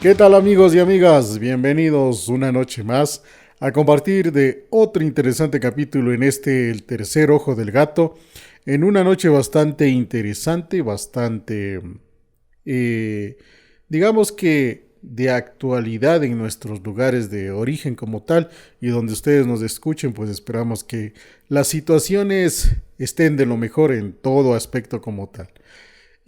¿Qué tal amigos y amigas? Bienvenidos una noche más a compartir de otro interesante capítulo en El tercer ojo del gato, en una noche bastante interesante, bastante, eh, digamos que de actualidad en nuestros lugares de origen como tal y donde ustedes nos escuchen, pues esperamos que las situaciones estén de lo mejor en todo aspecto como tal.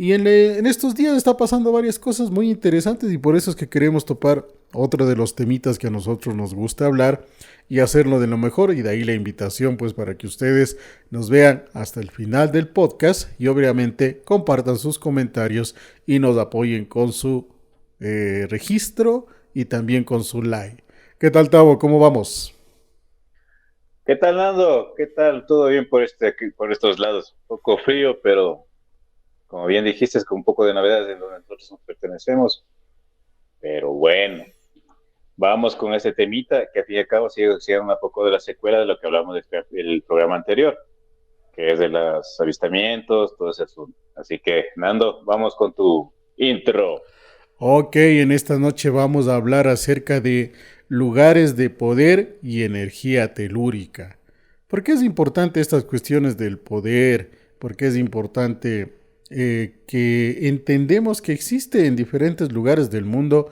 En estos días está pasando varias cosas muy interesantes y por eso es que queremos topar otro de los temitas que a nosotros nos gusta hablar y hacerlo de lo mejor, y de ahí la invitación pues para que ustedes nos vean hasta el final del podcast y obviamente compartan sus comentarios y nos apoyen con su registro y también con su like. ¿Qué tal, Tavo? ¿Cómo vamos? ¿Qué tal, Nando? ¿Qué tal? ¿Todo bien por estos lados? Un poco frío, pero como bien dijiste, es con un poco de novedades en donde nosotros nos pertenecemos. Pero bueno, vamos con este temita que al fin y al cabo sigue un poco de la secuela de lo que hablamos del programa anterior, que es de los avistamientos, todo ese asunto. Así que, Nando, vamos con tu intro. Ok, en esta noche vamos a hablar acerca de lugares de poder y energía telúrica. ¿Por qué es importante estas cuestiones del poder? ¿Por qué es importante que entendemos que existe en diferentes lugares del mundo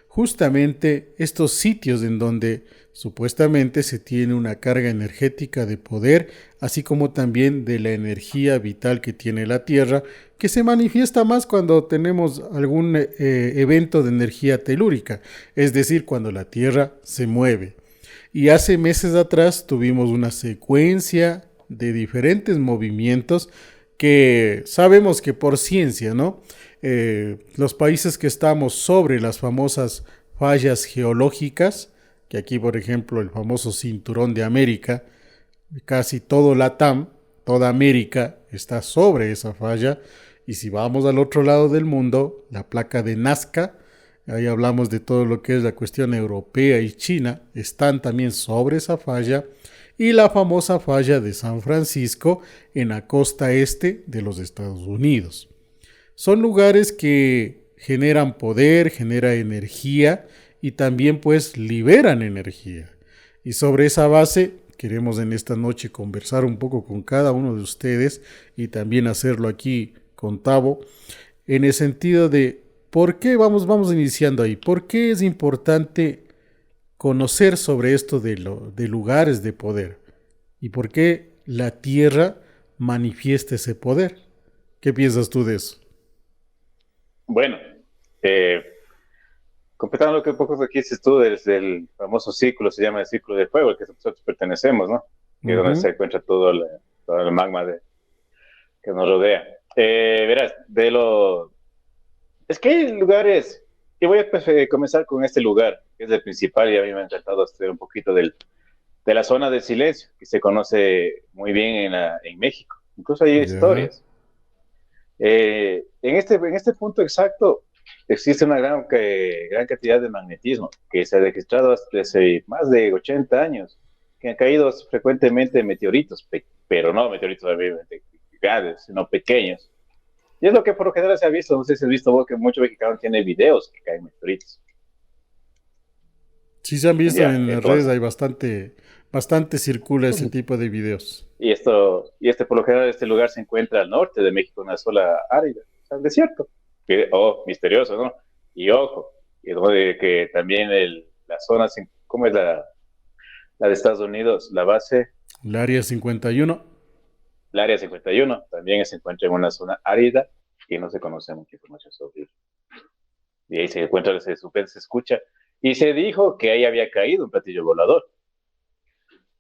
justamente estos sitios en donde supuestamente se tiene una carga energética de poder, así como también de la energía vital que tiene la Tierra, que se manifiesta más cuando tenemos algún evento de energía telúrica, es decir, cuando la Tierra se mueve? Y hace meses atrás tuvimos una secuencia de diferentes movimientos que sabemos que por ciencia, ¿no? Los países que estamos sobre las famosas fallas geológicas, que aquí por ejemplo el famoso cinturón de América, casi todo Latam, toda América está sobre esa falla, y si vamos al otro lado del mundo, la placa de Nazca, ahí hablamos de todo lo que es la cuestión europea y China, están también sobre esa falla, y la famosa falla de San Francisco en la costa este de los Estados Unidos. Son lugares que generan poder, generan energía y también pues liberan energía. Y sobre esa base queremos en esta noche conversar un poco con cada uno de ustedes y también hacerlo aquí con Tavo en el sentido de por qué vamos iniciando ahí, por qué es importante conocer sobre esto de lugares de poder y por qué la tierra manifiesta ese poder. ¿Qué piensas tú de eso? Bueno, eh, completando lo que un poco aquí dices tú, desde el famoso círculo, se llama el círculo de fuego, al que nosotros pertenecemos, ¿no? Que es donde Uh-huh. se encuentra todo el magma que nos rodea. Verás, es que hay lugares, y voy a comenzar con este lugar, que es el principal, y a mí me ha encantado estudiar un poquito de la zona del silencio, que se conoce muy bien en México. Incluso hay Ya. historias. En este punto exacto existe una gran cantidad de magnetismo que se ha registrado hasta hace más de 80 años, que han caído frecuentemente meteoritos, pero no meteoritos obviamente grandes, sino pequeños. Y es lo que por lo general se ha visto, no sé si has visto vos que muchos mexicanos tienen videos que caen meteoritos. Sí se han visto Ya, en las redes, entonces, hay bastante circula ese tipo de videos. por lo general, este lugar se encuentra al norte de México, una sola árida, o sea, el desierto. Oh, misterioso, ¿no? Y ojo, y donde que también la zona, ¿cómo es la de Estados Unidos? La base, El área 51. el área 51, también se encuentra en una zona árida y no se conoce mucha información sobre ello. Y ahí se encuentra, se escucha, y se dijo que ahí había caído un platillo volador.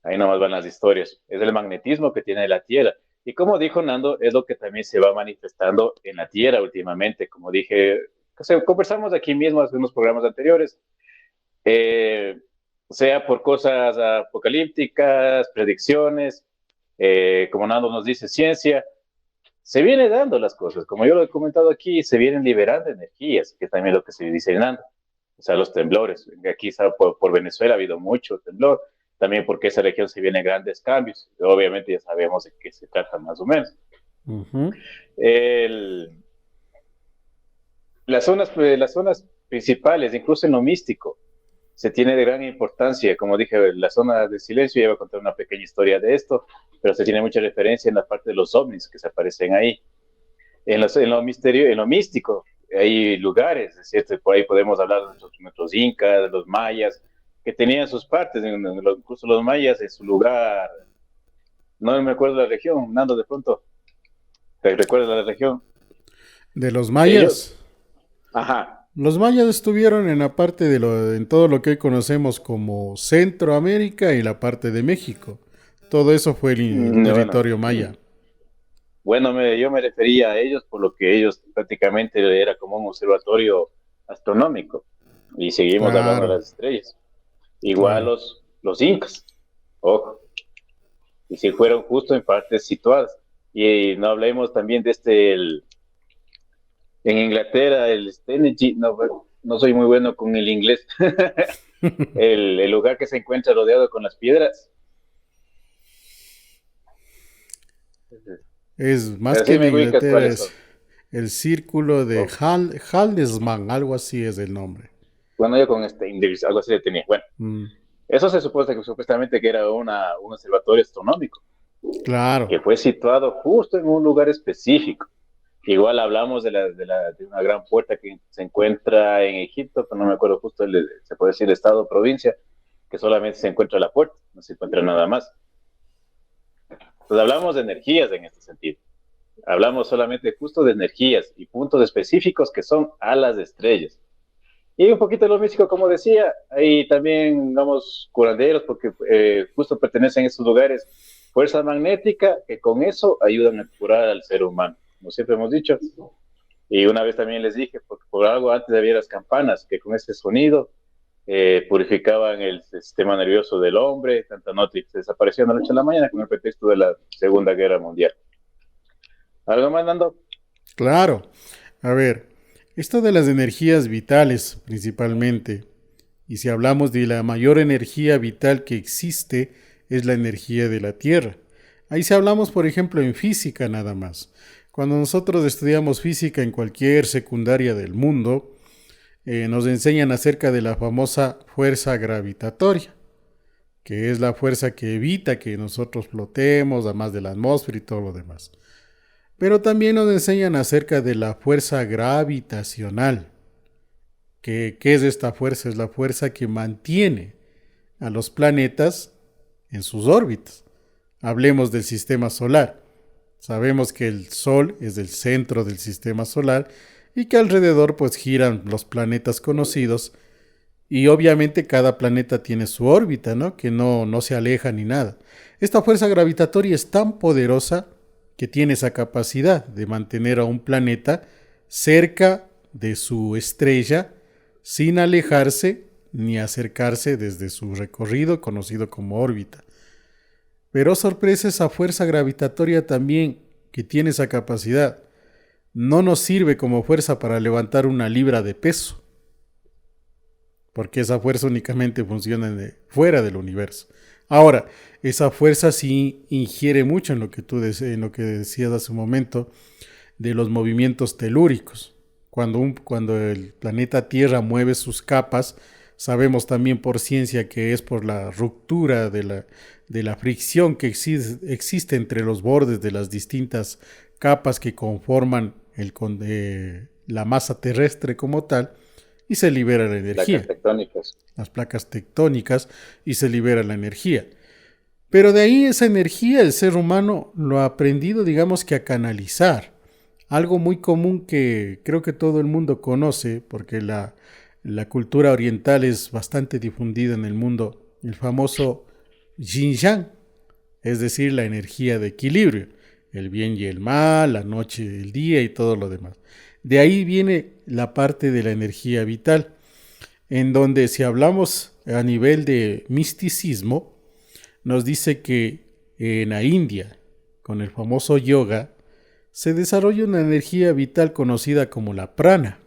Ahí nomás van las historias. Es el magnetismo que tiene la Tierra. Y como dijo Nando, es lo que también se va manifestando en la Tierra últimamente. Como dije, o sea, conversamos aquí mismo hace unos programas anteriores, eh, sea por cosas apocalípticas, predicciones, como Nando nos dice, ciencia, se vienen dando las cosas. Como yo lo he comentado aquí, se vienen liberando energías, que también es lo que se dice Nando. O sea, los temblores. Aquí por Venezuela ha habido mucho temblor, también porque esa región se vienen grandes cambios. Obviamente ya sabemos de qué se trata más o menos. Ujú. El, las zonas principales, incluso en lo místico. Se tiene de gran importancia, como dije, la zona de silencio, ya voy a contar una pequeña historia de esto, pero se tiene mucha referencia en la parte de los ovnis que se aparecen ahí. En lo misterio, en lo místico, hay lugares, es cierto, por ahí podemos hablar de nuestros incas, de los mayas, que tenían sus partes, incluso los mayas en su lugar, no me acuerdo la región, Nando, de pronto, ¿te recuerdas la región? De los Ellos, mayas. ajá, Los mayas estuvieron en la parte en todo lo que hoy conocemos como Centroamérica y la parte de México. Todo eso fue el bueno, territorio maya. bueno, yo me refería a ellos por lo que ellos prácticamente era como un observatorio astronómico, y seguimos hablando de Claro, las estrellas. Igual claro. los incas, ojo, y si fueron justo en partes situadas. Y no hablemos también de en Inglaterra, el Stenegi, no, no soy muy bueno con el inglés, el lugar que se encuentra rodeado con las piedras. Es más Pero que sí en me ubicas Inglaterra, cuáles es son. el círculo de Oh, Haldesman, algo así es el nombre. bueno, yo con algo así le tenía. Bueno, Mm, eso se supone que supuestamente que era un observatorio astronómico, claro, que fue situado justo en un lugar específico. Igual hablamos de una gran puerta que se encuentra en Egipto, pero no me acuerdo justo, se puede decir estado o provincia, que solamente se encuentra la puerta, no se encuentra nada más. Entonces hablamos de energías en este sentido. Hablamos solamente justo de energías y puntos específicos que son alas de estrellas. Y un poquito de lo místico, como decía, hay también, digamos, curanderos, porque justo pertenecen a estos lugares, fuerza magnética, que con eso ayudan a curar al ser humano, como siempre hemos dicho. Y una vez también les dije, porque por algo antes había las campanas, que con ese sonido purificaban el sistema nervioso del hombre, tanta nota que desapareció de la noche a la mañana con el pretexto de la Segunda Guerra Mundial. ¿Algo más, Nando? claro. A ver, esto de las energías vitales principalmente, y si hablamos de la mayor energía vital que existe, es la energía de la Tierra. Ahí si hablamos, por ejemplo, en física nada más. Cuando nosotros estudiamos física en cualquier secundaria del mundo, nos enseñan acerca de la famosa fuerza gravitatoria, que es la fuerza que evita que nosotros flotemos, además de la atmósfera y todo lo demás. Pero también nos enseñan acerca de la fuerza gravitacional. ¿Qué es esta fuerza? Es la fuerza que mantiene a los planetas en sus órbitas. Hablemos del sistema solar. Sabemos que el Sol es el centro del sistema solar y que alrededor pues giran los planetas conocidos y obviamente cada planeta tiene su órbita, ¿no? Que no se aleja ni nada. Esta fuerza gravitatoria es tan poderosa que tiene esa capacidad de mantener a un planeta cerca de su estrella sin alejarse ni acercarse desde su recorrido conocido como órbita. Pero sorpresa, esa fuerza gravitatoria también que tiene esa capacidad no nos sirve como fuerza para levantar una libra de peso, porque esa fuerza únicamente funciona fuera del universo. Ahora, esa fuerza sí ingiere mucho en lo que en lo que decías hace un momento de los movimientos telúricos. Cuando el planeta Tierra mueve sus capas, sabemos también por ciencia que es por la ruptura de la fricción que existe entre los bordes de las distintas capas que conforman la masa terrestre como tal, y se libera la Placas energía, tectónicas. las placas tectónicas, y se libera la energía. Pero de ahí esa energía el ser humano lo ha aprendido, digamos que a canalizar. Algo muy común que creo que todo el mundo conoce, porque la cultura oriental es bastante difundida en el mundo, el famoso yin yang, es decir, la energía de equilibrio, el bien y el mal, la noche y el día y todo lo demás. De ahí viene la parte de la energía vital, en donde si hablamos a nivel de misticismo, nos dice que en la India, con el famoso yoga, se desarrolla una energía vital conocida como la prana.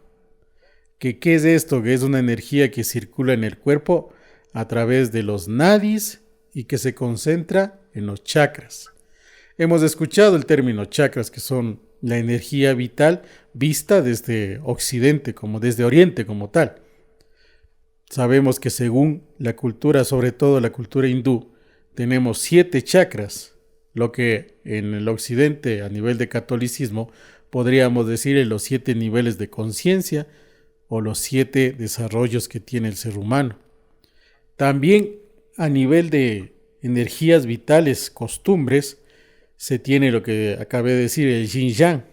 ¿Qué es esto? Que es una energía que circula en el cuerpo a través de los nadis y que se concentra en los chakras. Hemos escuchado el término chakras, que son la energía vital vista desde Occidente, como desde Oriente como tal. Sabemos que según la cultura, sobre todo la cultura hindú, tenemos 7 chakras, lo que en el Occidente, a nivel de catolicismo, podríamos decir los 7 niveles de conciencia o los 7 desarrollos que tiene el ser humano. También a nivel de energías vitales, costumbres, se tiene lo que acabé de decir, el yin yang,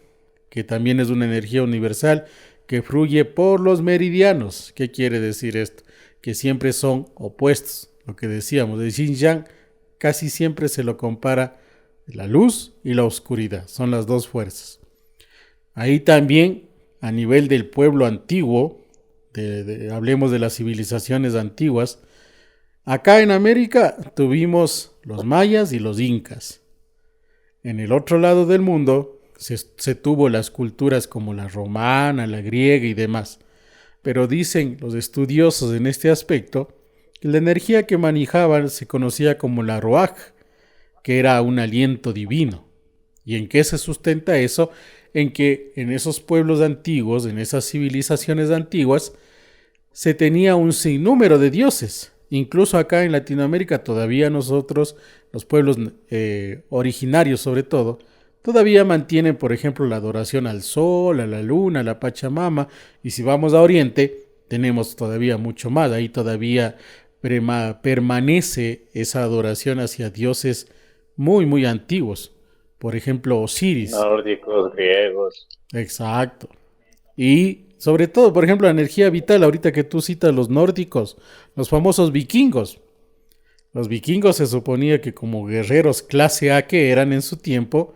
que también es una energía universal que fluye por los meridianos. ¿Qué quiere decir esto? Que siempre son opuestos. Lo que decíamos, el yin yang casi siempre se lo compara la luz y la oscuridad, son las dos fuerzas. Ahí también, a nivel del pueblo antiguo, hablemos de las civilizaciones antiguas, acá en América tuvimos los mayas y los incas. En el otro lado del mundo se tuvo las culturas como la romana, la griega y demás. Pero dicen los estudiosos en este aspecto que la energía que manejaban se conocía como la Ruaj, que era un aliento divino. ¿Y en qué se sustenta eso? En que en esos pueblos antiguos, en esas civilizaciones antiguas, se tenía un sinnúmero de dioses. Incluso acá en Latinoamérica todavía nosotros, los pueblos originarios sobre todo, todavía mantienen, por ejemplo, la adoración al sol, a la luna, a la Pachamama. Y si vamos a Oriente, tenemos todavía mucho más. Ahí todavía permanece esa adoración hacia dioses muy, muy antiguos. Por ejemplo, Osiris. Nórdicos, griegos. Exacto. Y sobre todo, por ejemplo, la energía vital, ahorita que tú citas los nórdicos, los famosos vikingos. Los vikingos se suponía que como guerreros clase A que eran en su tiempo,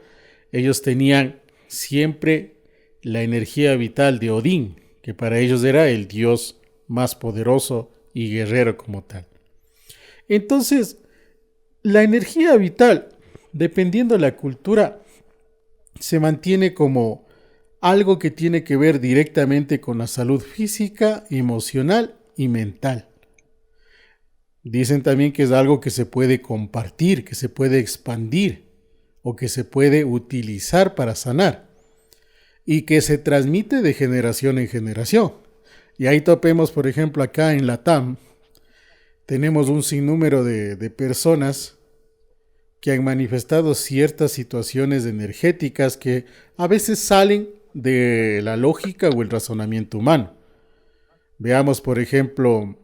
ellos tenían siempre la energía vital de Odín, que para ellos era el dios más poderoso y guerrero como tal. Entonces, la energía vital, dependiendo de la cultura, se mantiene como algo que tiene que ver directamente con la salud física, emocional y mental. Dicen también que es algo que se puede compartir, que se puede expandir o que se puede utilizar para sanar y que se transmite de generación en generación. Y ahí topemos, por ejemplo, acá en Latam, tenemos un sinnúmero de personas que han manifestado ciertas situaciones energéticas que a veces salen de la lógica o el razonamiento humano. Veamos, por ejemplo,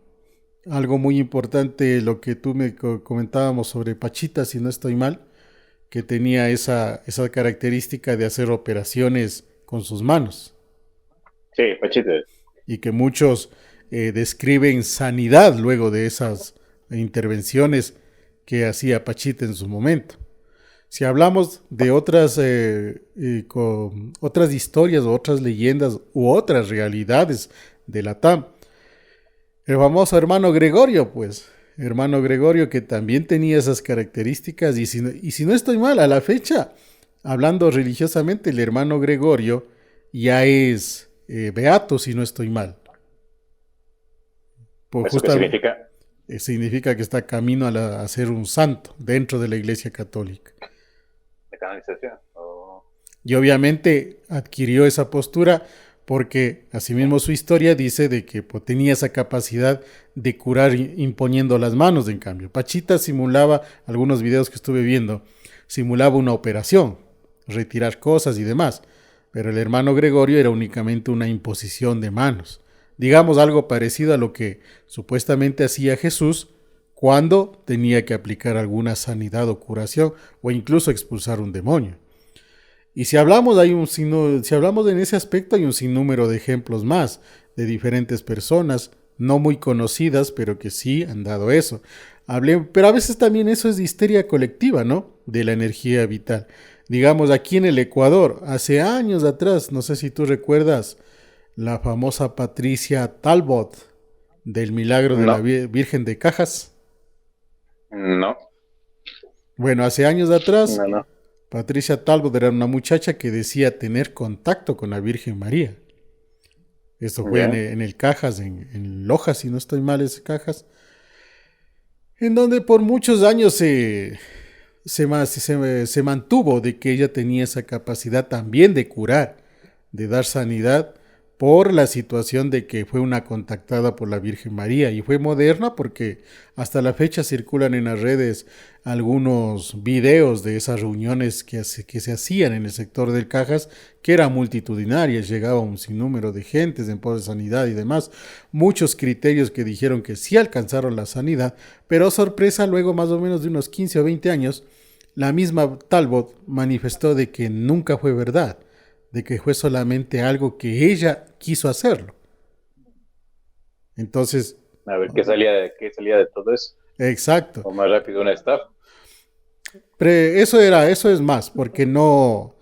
algo muy importante, lo que tú me comentábamos sobre Pachita, si no estoy mal, que tenía esa característica de hacer operaciones con sus manos. Sí, Pachita. Y que muchos describen sanidad luego de esas intervenciones que hacía Pachita en su momento. Si hablamos de otras historias o otras leyendas u otras realidades de Latam, el famoso hermano Gregorio, hermano Gregorio que también tenía esas características y si no estoy mal, a la fecha, hablando religiosamente, el hermano Gregorio ya es beato, si no estoy mal. ¿Eso qué significa? Significa que está camino a ser un santo dentro de la Iglesia Católica. ¿De canonización? Y obviamente adquirió esa postura porque asimismo su historia dice de que tenía esa capacidad de curar imponiendo las manos. En cambio, Pachita simulaba, algunos videos que estuve viendo, simulaba una operación, retirar cosas y demás, pero el hermano Gregorio era únicamente una imposición de manos. Digamos algo parecido a lo que supuestamente hacía Jesús cuando tenía que aplicar alguna sanidad o curación o incluso expulsar un demonio. Y si hablamos en ese aspecto hay un sinnúmero de ejemplos más de diferentes personas, no muy conocidas, pero que sí han dado eso. Pero a veces también eso es de histeria colectiva, ¿no? De la energía vital. Digamos, aquí en el Ecuador, hace años atrás, no sé si tú recuerdas, la famosa Patricia Talbot del milagro de la Virgen de Cajas. No. Bueno, hace años atrás, No. Patricia Talbot era una muchacha que decía tener contacto con la Virgen María. Esto fue en el Cajas, en Loja, si no estoy mal, ese Cajas, en donde por muchos años se mantuvo de que ella tenía esa capacidad también de curar, de dar sanidad por la situación de que fue una contactada por la Virgen María y fue moderna porque hasta la fecha circulan en las redes algunos videos de esas reuniones que se hacían en el sector del Cajas, que eran multitudinarias, llegaba un sinnúmero de gentes en pos de sanidad y demás, muchos criterios que dijeron que sí alcanzaron la sanidad, pero sorpresa, luego más o menos de unos 15 o 20 años, la misma Talbot manifestó de que nunca fue verdad, de que fue solamente algo que ella quiso hacerlo. Entonces, A ver qué salía de todo eso. exacto. O más rápido una estafa. Eso es más, porque no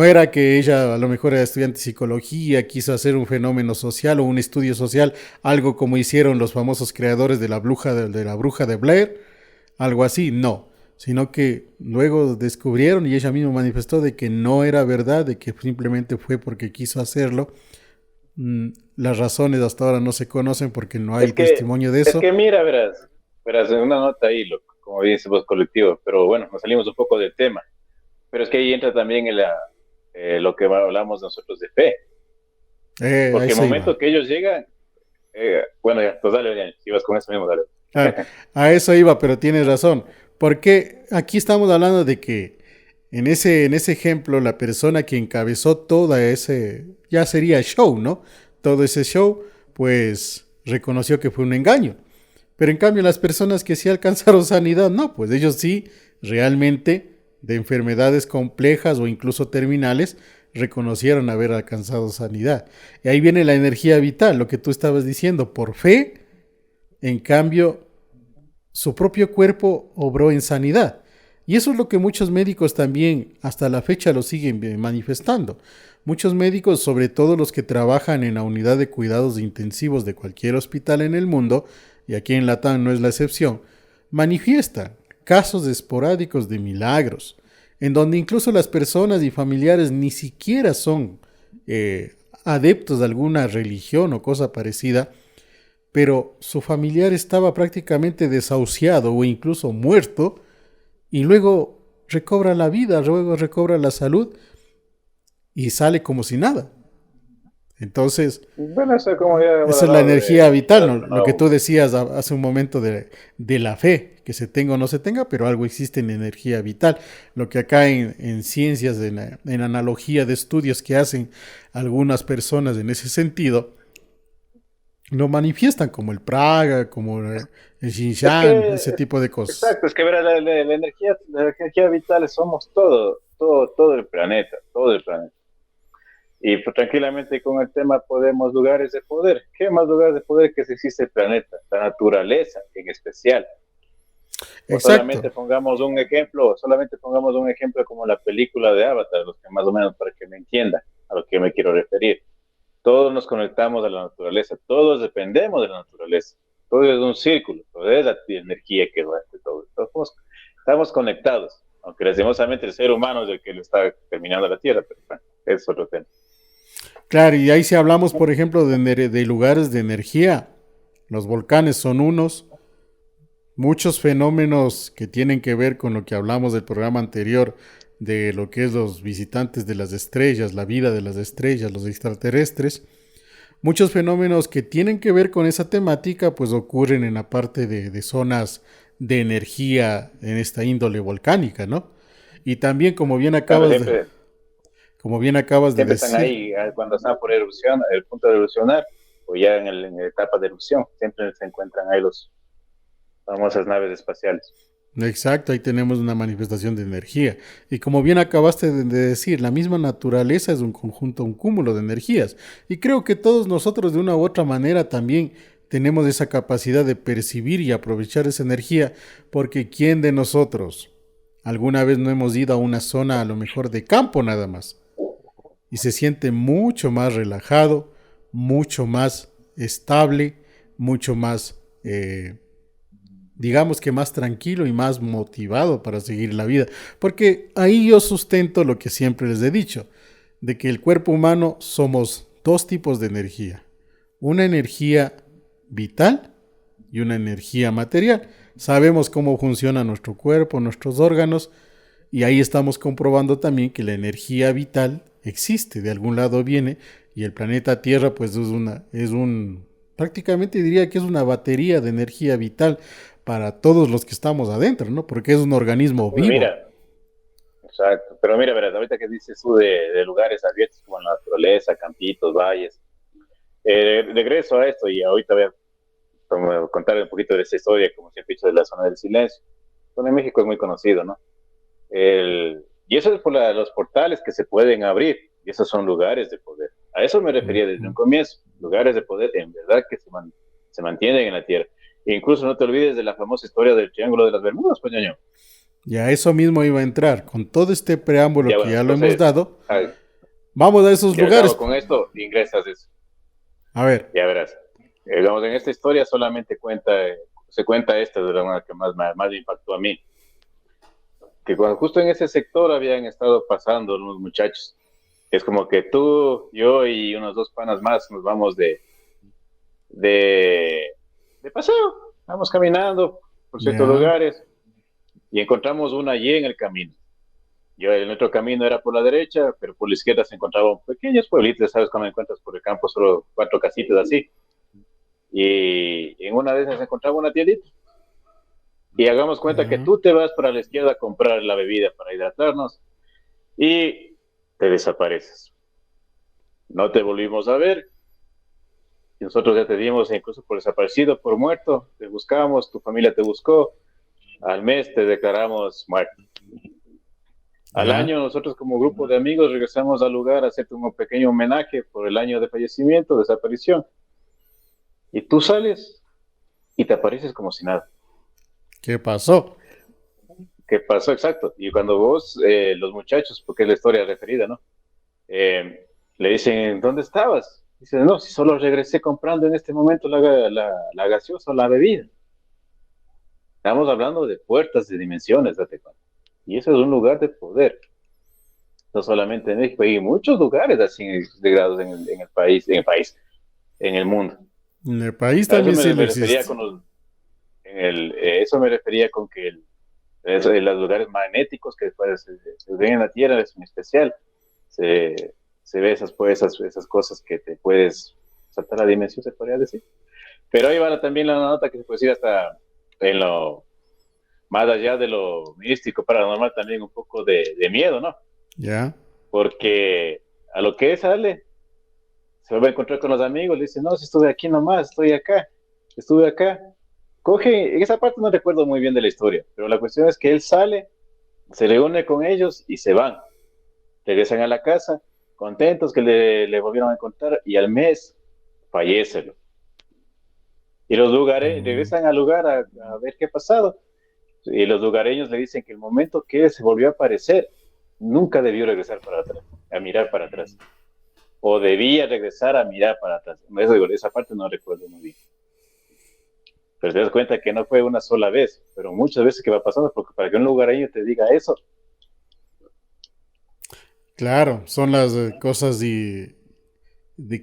era que ella a lo mejor era estudiante de psicología, quiso hacer un fenómeno social o un estudio social, algo como hicieron los famosos creadores de de la bruja de Blair, algo así, no, sino que luego descubrieron y ella misma manifestó de que no era verdad, de que simplemente fue porque quiso hacerlo. Las razones hasta ahora no se conocen porque no hay testimonio de Es eso. que mira, verás, en una nota ahí, como dice vos, colectivo, pero bueno, nos salimos un poco del tema. Pero es que ahí entra también lo que hablamos nosotros de fe. A Porque el eso iba. momento que ellos llegan, bueno, ya, pues dale, ya, si vas con eso mismo, dale. Claro, a eso iba, pero tienes razón. Porque aquí estamos hablando de que en ese ejemplo, la persona que encabezó toda ese, ya sería show, ¿no? Todo ese show, pues reconoció que fue un engaño. Pero en cambio, las personas que sí alcanzaron sanidad, no, pues ellos sí, realmente, de enfermedades complejas o incluso terminales, reconocieron haber alcanzado sanidad. Y ahí viene la energía vital, lo que tú estabas diciendo, por fe, en cambio, su propio cuerpo obró en sanidad. Y eso es lo que muchos médicos también hasta la fecha lo siguen manifestando. Muchos médicos, sobre todo los que trabajan en la unidad de cuidados intensivos de cualquier hospital en el mundo, y aquí en Latam no es la excepción, manifiestan casos esporádicos de milagros, en donde incluso las personas y familiares ni siquiera son adeptos de alguna religión o cosa parecida, pero su familiar estaba prácticamente desahuciado o incluso muerto y luego recobra la vida, luego recobra la salud y sale como si nada. Entonces, Bueno, eso es como ya hemos esa es la hablado energía vital, ¿no? Lo que no, tú decías hace un momento de la fe, que se tenga o no se tenga, pero algo existe en energía vital. Lo que acá en ciencias, en analogía de estudios que hacen algunas personas en ese sentido, lo manifiestan como el Praga, como el es Xinjiang, que, ese tipo de cosas. exacto, es que verás, la energía vital somos todo el planeta, todo el planeta. Y pues, tranquilamente con el tema podemos lugares de poder. ¿Qué más lugares de poder que si existe el planeta? La naturaleza en especial. O Exacto. solamente pongamos un ejemplo como la película de Avatar, los que más o menos para que me entiendan a lo que me quiero referir. Todos nos conectamos a la naturaleza, todos dependemos de la naturaleza. Todo es un círculo, todo es la energía que va de todo. Estamos conectados, aunque lastimosamente el ser humano es el que le está terminando la Tierra, pero bueno, es otro tema. Claro, y ahí si hablamos, por ejemplo, de lugares de energía, los volcanes son unos, muchos fenómenos que tienen que ver con lo que hablamos del programa anterior, de lo que es los visitantes de las estrellas, la vida de las estrellas, los extraterrestres. Muchos fenómenos que tienen que ver con esa temática, pues ocurren en la parte de zonas de energía en esta índole volcánica, ¿no? Y también, Claro, como bien acabas de siempre están decir, ahí cuando están por erupción, el punto de erupcionar, o ya en la etapa de erupción, siempre se encuentran ahí los famosas naves espaciales. exacto, ahí tenemos una manifestación de energía. Y como bien acabaste de decir, la misma naturaleza es un conjunto, un cúmulo de energías. Y creo que todos nosotros de una u otra manera también tenemos esa capacidad de percibir y aprovechar esa energía, porque ¿quién de nosotros alguna vez no hemos ido a una zona a lo mejor de campo nada más? Y se siente mucho más relajado, mucho más estable, mucho más digamos que más tranquilo y más motivado para seguir la vida. Porque ahí yo sustento lo que siempre les he dicho, de que el cuerpo humano somos dos tipos de energía. Una energía vital y una energía material. sabemos cómo funciona nuestro cuerpo, nuestros órganos, y ahí estamos comprobando también que la energía vital existe, de algún lado viene, y el planeta Tierra pues prácticamente diría que es una batería de energía vital para todos los que estamos adentro, ¿no? Porque es un organismo Pues vivo. mira, exacto. Pero mira, verás, ahorita que dices tú de lugares abiertos como la naturaleza, campitos, valles, regreso a esto y ahorita voy a contar un poquito de esa historia, como siempre he dicho, de la zona del silencio. Bueno, en México es muy conocido, ¿no? Y eso es por los portales que se pueden abrir, y esos son lugares de poder. A eso me refería desde un comienzo, lugares de poder en verdad que se mantienen en la tierra. E incluso no te olvides de la famosa historia del Triángulo de las Bermudas, pues, ñaño. Y a eso mismo iba a entrar. Con todo este preámbulo Ya que bueno, ya lo hemos entonces, dado, vamos a esos ya lugares. acabo con esto, ingresas eso. A ver. Ya verás. Digamos, en esta historia solamente se cuenta esta de la manera que más me impactó a mí. Que cuando justo en ese sector habían estado pasando unos muchachos. Es como que tú, yo y unos dos panas más nos vamos de, de paseo. Vamos caminando por ciertos Ya. lugares y encontramos una Y en el camino. El otro camino era por la derecha, pero por la izquierda se encontraban pequeños pueblitos, ¿sabes? Cuando encuentras por el campo solo 4 casitas así. Y en una de esas se encontraba una tiendita. Y hagamos cuenta que Ya. tú te vas para la izquierda a comprar la bebida para hidratarnos y te desapareces. No te volvimos a ver. Y nosotros ya te dimos incluso por desaparecido, por muerto. Te buscamos, tu familia te buscó. Al mes te declaramos muerto. Al Ya. año nosotros como grupo de amigos regresamos al lugar a hacerte un pequeño homenaje por el año de fallecimiento, desaparición. Y tú sales y te apareces como si nada. ¿Qué pasó? ¿Qué pasó? Exacto. Y cuando vos, los muchachos, porque es la historia referida, ¿no? Le dicen, ¿dónde estabas? Dicen, no, si solo regresé comprando en este momento la gaseosa o la bebida. Estamos hablando de puertas de dimensiones, date cuenta. Y eso es un lugar de poder. No solamente en México, hay muchos lugares así de grados en el mundo. En el país A eso también sí lo me refería existe. con eso me refería con que los lugares magnéticos que después se ven en la Tierra es muy especial. Se, se ve esas cosas que te puedes saltar la dimensión, se podría decir. Pero ahí va también la nota que se puede decir hasta en lo más allá de lo místico, paranormal, también un poco de miedo, ¿no? Ya. Porque a lo que sale, se va a encontrar con los amigos, le dice, no, si estuve aquí nomás, estuve acá. Coge, en esa parte no recuerdo muy bien de la historia, pero la cuestión es que él sale, se reúne con ellos y se van. Regresan a la casa, contentos que le volvieron a encontrar y al mes fallece. Y los lugares Mm. regresan al lugar a ver qué ha pasado. Y los lugareños le dicen que el momento que se volvió a aparecer, nunca debió regresar para atrás, a mirar para atrás. O debía regresar a mirar para atrás. Esa parte no recuerdo muy bien. Pero te das cuenta que no fue una sola vez, pero muchas veces que va pasando, porque para que un lugareño te diga eso, Claro, son las cosas de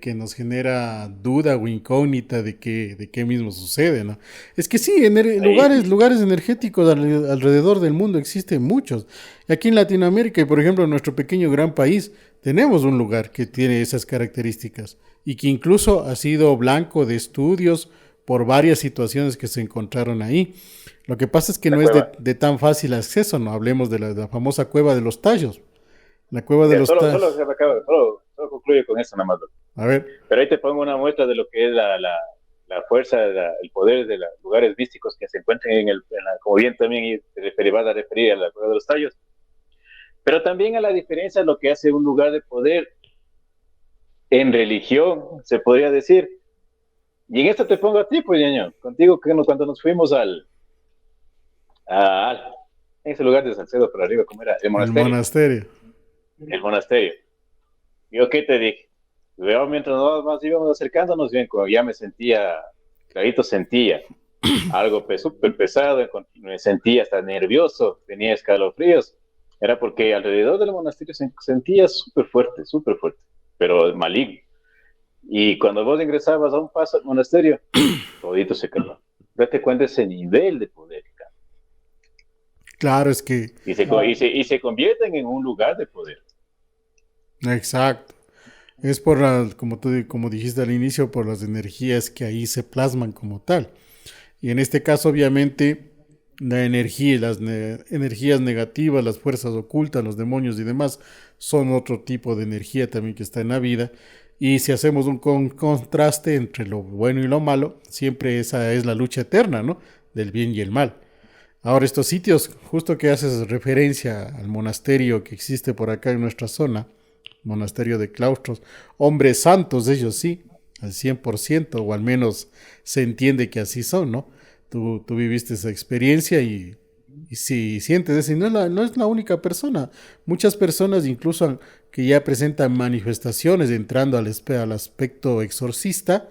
que nos genera duda o incógnita de qué mismo sucede, ¿no? Es que sí, ahí, lugares energéticos alrededor del mundo existen muchos. Aquí en Latinoamérica y por ejemplo en nuestro pequeño gran país tenemos un lugar que tiene esas características y que incluso ha sido blanco de estudios por varias situaciones que se encontraron ahí. Lo que pasa es que la no es cueva. de tan fácil acceso, ¿no? Hablemos de la famosa cueva de los Tallos. La cueva de Ya, los Tallos. solo concluye con eso nada más. A ver. Pero ahí te pongo una muestra de lo que es la fuerza, el poder de los lugares místicos que se encuentran como bien también te vas a referir a la cueva de los tallos. Pero también a la diferencia de lo que hace un lugar de poder en religión, se podría decir. Y en esto te pongo a ti, pues, ñaño, contigo que cuando nos fuimos a, en ese lugar de Salcedo por arriba, ¿cómo era? El El monasterio. monasterio. El monasterio. ¿Yo qué te dije? Luego, mientras más íbamos acercándonos, bien, como ya me sentía, clarito sentía algo súper pesado, me sentía hasta nervioso, tenía escalofríos. Era porque alrededor del monasterio se sentía súper fuerte, pero maligno. Y cuando vos ingresabas a un paso al monasterio, todito se calmó. date cuenta ese nivel de poder. Claro, es que, Y se convierten en un lugar de poder. exacto. Es por como dijiste al inicio, por las energías que ahí se plasman como tal. Y en este caso, obviamente, la energía, energías negativas, las fuerzas ocultas, los demonios y demás, son otro tipo de energía también que está en la vida. Y si hacemos un contraste entre lo bueno y lo malo, siempre esa es la lucha eterna, ¿no? Del bien y el mal. Ahora, estos sitios, justo que haces referencia al monasterio que existe por acá en nuestra zona, monasterio de claustros, hombres santos, ellos sí, al 100%, o al menos se entiende que así son, ¿no? Tú viviste esa experiencia y si sientes eso, y no es la única persona. Muchas personas, incluso que ya presentan manifestaciones entrando al aspecto exorcista,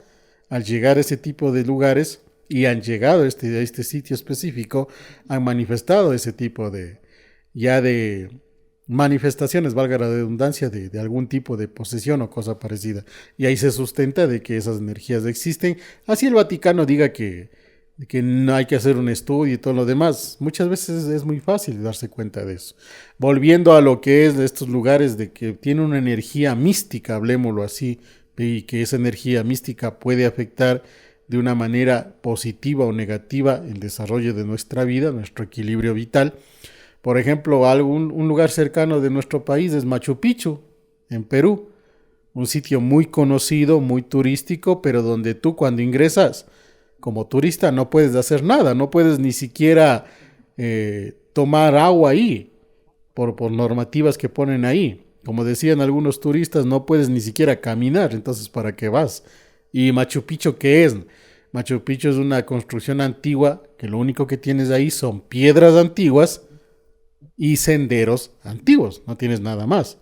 al llegar a ese tipo de lugares y han llegado a este sitio específico, han manifestado ese tipo de manifestaciones, valga la redundancia, de algún tipo de posesión o cosa parecida. Y ahí se sustenta de que esas energías existen. Así el Vaticano diga que no hay que hacer un estudio y todo lo demás. Muchas veces es muy fácil darse cuenta de eso. Volviendo a lo que es de estos lugares de que tiene una energía mística, hablemoslo así, y que esa energía mística puede afectar de una manera positiva o negativa el desarrollo de nuestra vida, nuestro equilibrio vital. Por ejemplo, un lugar cercano de nuestro país es Machu Picchu, en Perú. Un sitio muy conocido, muy turístico, pero donde tú cuando ingresas como turista no puedes hacer nada, no puedes ni siquiera tomar agua ahí, por normativas que ponen ahí. Como decían algunos turistas, no puedes ni siquiera caminar, entonces ¿para qué vas? ¿Y Machu Picchu qué es? Machu Picchu es una construcción antigua que lo único que tienes ahí son piedras antiguas y senderos antiguos, no tienes nada más.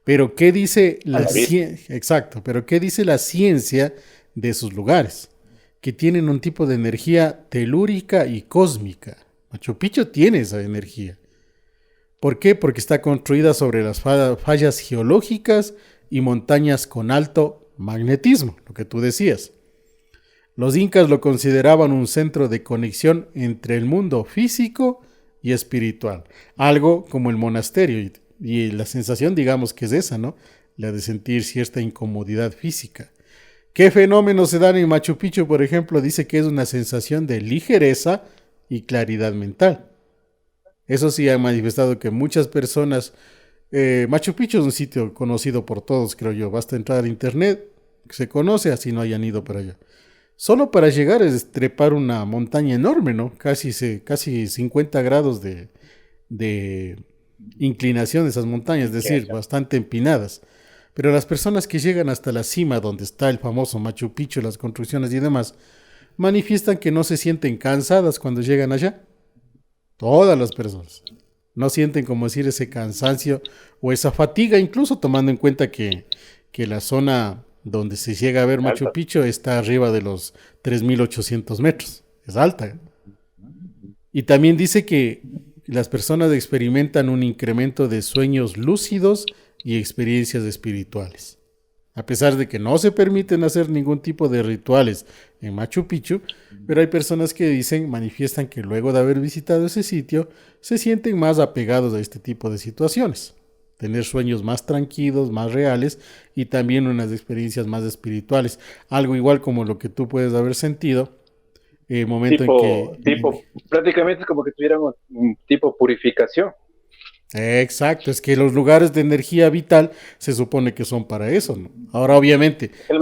Pero ¿qué dice la ciencia? Exacto, pero ¿qué dice la ciencia de esos lugares? Que tienen un tipo de energía telúrica y cósmica. Machu Picchu tiene esa energía. ¿Por qué? Porque está construida sobre las fallas geológicas y montañas con alto magnetismo, lo que tú decías. Los incas lo consideraban un centro de conexión entre el mundo físico y espiritual, algo como el monasterio, y la sensación, digamos, que es esa, ¿no? La de sentir cierta incomodidad física. ¿Qué fenómenos se dan en Machu Picchu, por ejemplo? Dice que es una sensación de ligereza y claridad mental. Eso sí ha manifestado que muchas personas... Machu Picchu es un sitio conocido por todos, creo yo. Basta entrar a internet, se conoce, así no hayan ido para allá. Solo para llegar es trepar una montaña enorme, ¿no? Casi 50 grados de inclinación de esas montañas, es decir, bastante empinadas. Pero las personas que llegan hasta la cima, donde está el famoso Machu Picchu, las construcciones y demás, manifiestan que no se sienten cansadas cuando llegan allá. Todas las personas. No sienten, como decir, ese cansancio o esa fatiga, incluso tomando en cuenta que la zona donde se llega a ver Machu Picchu está arriba de los 3.800 metros. Es alta. Y también dice que las personas experimentan un incremento de sueños lúcidos y experiencias espirituales. A pesar de que no se permiten hacer ningún tipo de rituales en Machu Picchu, pero hay personas que manifiestan que luego de haber visitado ese sitio, se sienten más apegados a este tipo de situaciones. Tener sueños más tranquilos, más reales y también unas experiencias más espirituales. Algo igual como lo que tú puedes haber sentido momento prácticamente es como que tuvieran un tipo purificación. Exacto, es que los lugares de energía vital se supone que son para eso, ¿no? Ahora, obviamente. El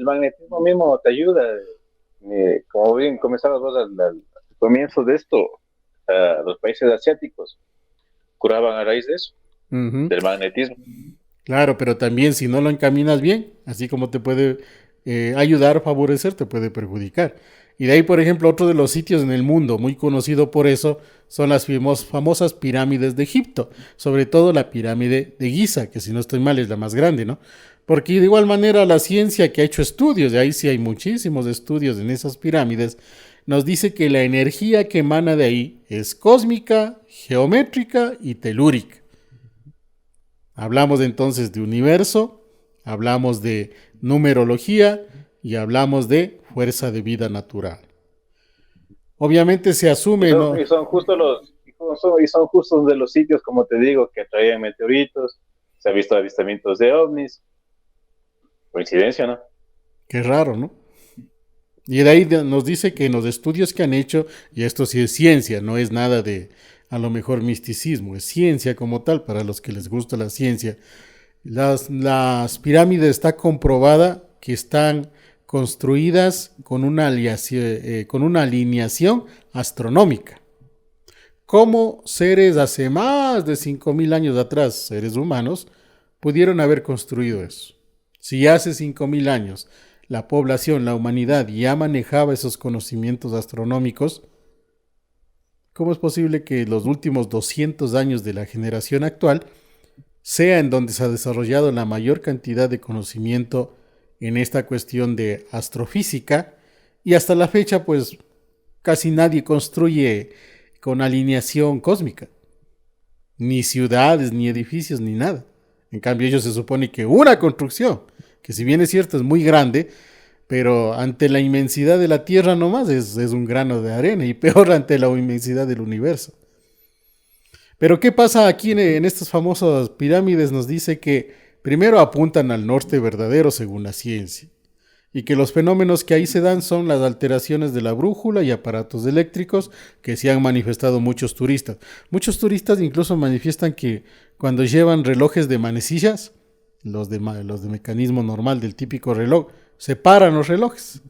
magnetismo mismo te ayuda. Como bien comenzabas vos al comienzo de esto, los países asiáticos curaban a raíz de eso, del magnetismo. Claro, pero también si no lo encaminas bien, así como te puede ayudar, favorecer, te puede perjudicar. Y de ahí, por ejemplo, otro de los sitios en el mundo muy conocido por eso son las famosas pirámides de Egipto, sobre todo la pirámide de Giza, que si no estoy mal es la más grande, ¿no? Porque de igual manera la ciencia que ha hecho estudios, de ahí sí hay muchísimos estudios en esas pirámides, nos dice que la energía que emana de ahí es cósmica, geométrica y telúrica. Hablamos entonces de universo, hablamos de numerología y hablamos de fuerza de vida natural. Obviamente se asume, ¿no? Y son justo y son justo de los sitios, como te digo, que atraían meteoritos, se ha visto avistamientos de ovnis, coincidencia, ¿no? Qué raro, ¿no? Y de ahí nos dice que en los estudios que han hecho, y esto sí es ciencia, no es nada de a lo mejor misticismo, es ciencia como tal, para los que les gusta la ciencia. Las pirámides está comprobada que están construidas con una alineación astronómica. ¿Cómo seres hace más de 5.000 años atrás, seres humanos, pudieron haber construido eso? Si hace 5.000 años la población, la humanidad ya manejaba esos conocimientos astronómicos, ¿cómo es posible que los últimos 200 años de la generación actual sea en donde se ha desarrollado la mayor cantidad de conocimiento en esta cuestión de astrofísica y hasta la fecha pues casi nadie construye con alineación cósmica, ni ciudades, ni edificios, ni nada? En cambio ellos se supone que una construcción, que si bien es cierto es muy grande, pero ante la inmensidad de la Tierra nomás es un grano de arena y peor ante la inmensidad del universo. Pero ¿qué pasa aquí en estas famosas pirámides? Nos dice que primero apuntan al norte verdadero según la ciencia y que los fenómenos que ahí se dan son las alteraciones de la brújula y aparatos eléctricos que se han manifestado muchos turistas. Muchos turistas incluso manifiestan que cuando llevan relojes de manecillas, los de mecanismo normal del típico reloj, se paran los relojes.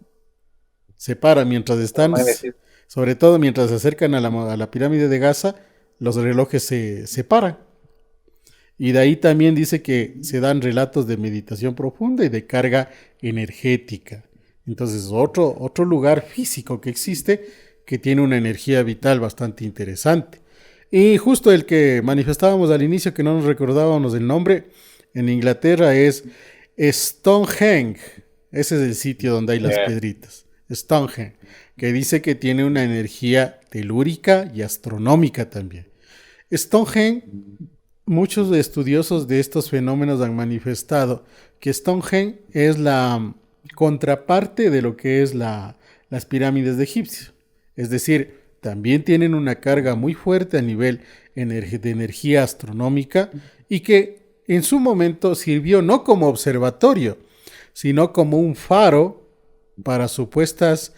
Se paran mientras están, sobre todo mientras se acercan a la pirámide de Gaza, los relojes se paran. Y de ahí también dice que se dan relatos de meditación profunda y de carga energética. Entonces, otro lugar físico que existe que tiene una energía vital bastante interesante. Y justo el que manifestábamos al inicio, que no nos recordábamos el nombre, en Inglaterra es Stonehenge. Ese es el sitio donde hay las piedritas. Stonehenge, que dice que tiene una energía telúrica y astronómica también. Stonehenge, muchos estudiosos de estos fenómenos han manifestado que Stonehenge es la contraparte de lo que es las pirámides de Egipcio. Es decir, también tienen una carga muy fuerte a nivel de energía astronómica y que en su momento sirvió no como observatorio, sino como un faro para supuestas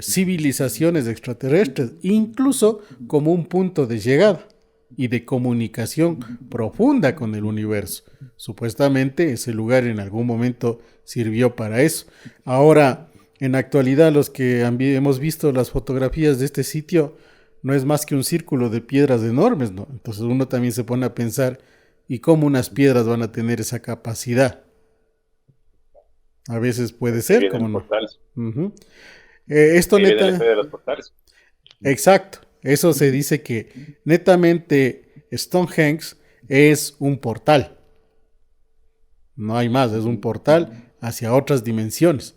civilizaciones extraterrestres, incluso como un punto de llegada y de comunicación profunda con el universo. Supuestamente ese lugar en algún momento sirvió para eso. Ahora, en la actualidad, los que hemos visto las fotografías de este sitio, no es más que un círculo de piedras enormes, ¿no? Entonces uno también se pone a pensar, ¿y cómo unas piedras van a tener esa capacidad? A veces puede ser, como no. Uh-huh. Esto neta. De los portales. Exacto. Eso se dice que netamente Stonehenge es un portal. No hay más, es un portal hacia otras dimensiones.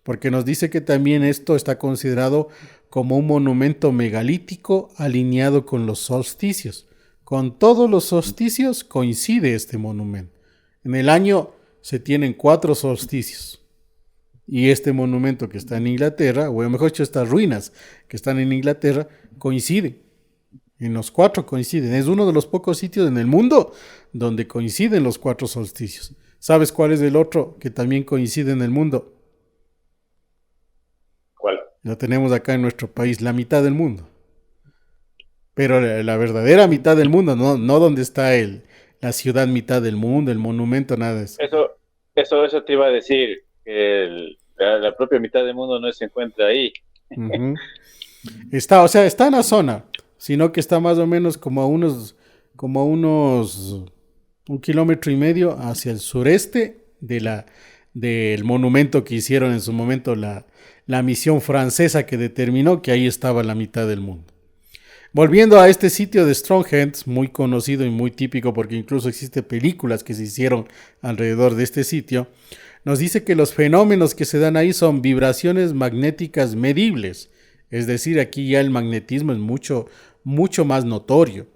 Porque nos dice que también esto está considerado como un monumento megalítico alineado con los solsticios. Con todos los solsticios coincide este monumento. En el año se tienen 4 solsticios. Y este monumento que está en Inglaterra, o mejor dicho, estas ruinas que están en Inglaterra, coinciden. En los 4 coinciden. Es uno de los pocos sitios en el mundo donde coinciden los 4 solsticios. ¿Sabes cuál es el otro que también coincide en el mundo? ¿Cuál? Lo tenemos acá en nuestro país, la mitad del mundo. Pero la verdadera mitad del mundo, no donde está la ciudad mitad del mundo, el monumento, nada de eso. Eso te iba a decir, que la propia mitad del mundo no se encuentra ahí. Uh-huh. Está en la zona, sino que está más o menos como a unos 1,5 kilómetros hacia el sureste del monumento que hicieron en su momento la misión francesa que determinó que ahí estaba la mitad del mundo. Volviendo a este sitio de Stonehenge, muy conocido y muy típico porque incluso existen películas que se hicieron alrededor de este sitio, nos dice que los fenómenos que se dan ahí son vibraciones magnéticas medibles. Es decir, aquí ya el magnetismo es mucho, mucho más notorio.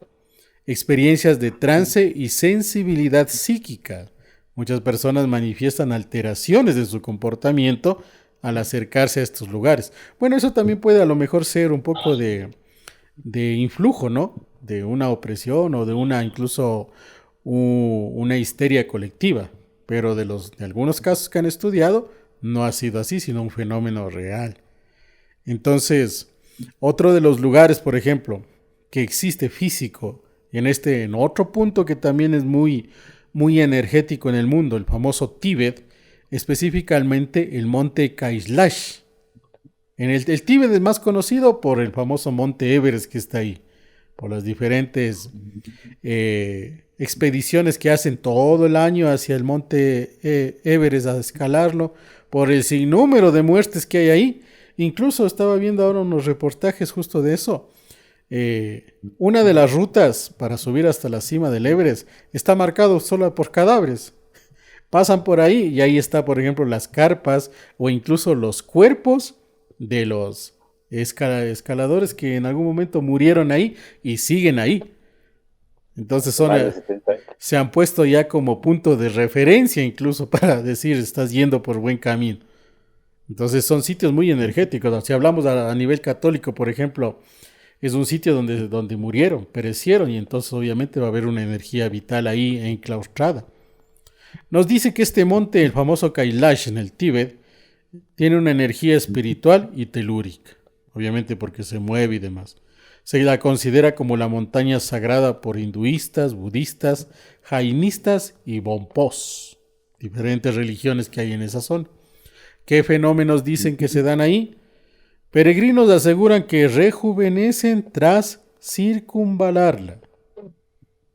Experiencias de trance y sensibilidad psíquica. Muchas personas manifiestan alteraciones de su comportamiento al acercarse a estos lugares. Bueno, eso también puede a lo mejor ser un poco de influjo, ¿no? De una opresión o de una incluso una histeria colectiva, pero de algunos casos que han estudiado no ha sido así, sino un fenómeno real. Entonces, otro de los lugares, por ejemplo, que existe físico en otro punto que también es muy, muy energético en el mundo, el famoso Tíbet, específicamente el monte Kailash. El Tíbet es más conocido por el famoso monte Everest que está ahí, por las diferentes expediciones que hacen todo el año hacia el monte Everest a escalarlo, por el sinnúmero de muertes que hay ahí. Incluso estaba viendo ahora unos reportajes justo de eso. Una de las rutas para subir hasta la cima del Everest está marcado solo por cadáveres. Pasan por ahí y ahí está, por ejemplo, las carpas o incluso los cuerpos de los escaladores que en algún momento murieron ahí y siguen ahí. Entonces se han puesto ya como punto de referencia incluso para decir estás yendo por buen camino. Entonces son sitios muy energéticos. Si hablamos a nivel católico, por ejemplo, es un sitio donde murieron, perecieron y entonces obviamente va a haber una energía vital ahí enclaustrada. Nos dice que este monte, el famoso Kailash en el Tíbet, tiene una energía espiritual y telúrica, obviamente porque se mueve y demás. Se la considera como la montaña sagrada por hinduistas, budistas, jainistas y bonpos, diferentes religiones que hay en esa zona. ¿Qué fenómenos dicen que se dan ahí? Peregrinos aseguran que rejuvenecen tras circunvalarla.